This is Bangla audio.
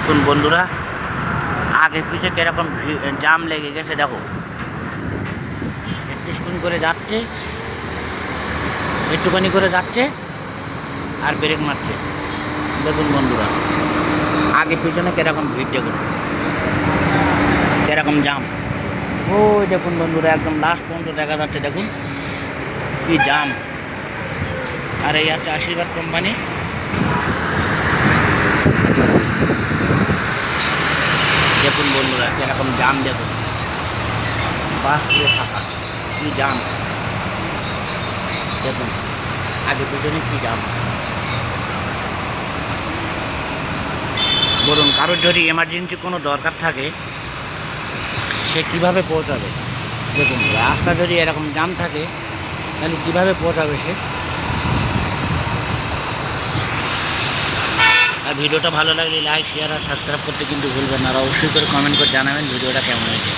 দেখুন বন্ধুরা, আগে পিছে কিরকম জাম লেগে গেছে। দেখো, একটুখানি করে যাচ্ছে, একটুখানি করে যাচ্ছে আর ব্রেক মারছে। দেখুন বন্ধুরা, আগে পিছনে কিরকম ভিড়, দেখুন কিরকম জাম। ওই দেখুন বন্ধুরা, একদম লাস্ট পর্যন্ত দেখা যাচ্ছে। দেখুন কি জাম। আর এই হচ্ছে আশীর্বাদ কোম্পানি। দেখুন বন্ধুরা, কিরকম জাম। দেখুন বাস পুরো ফাঁকা, কি জাম। দেখুন আগে পিছনে কি জাম। বলুন, কারোর যদি এমার্জেন্সি কোনো দরকার থাকে, সে কিভাবে পৌঁছাবে? দেখুন, রাস্তা যদি এরকম জাম থাকে তাহলে কীভাবে পৌঁছাবে সে? আর ভিডিওটা ভালো লাগলে লাইক, শেয়ার আর সাবস্ক্রাইব করতে কিন্তু ভুলবেন না। আর অবশ্যই করে কমেন্ট করে জানাবেন ভিডিওটা কেমন হয়েছে।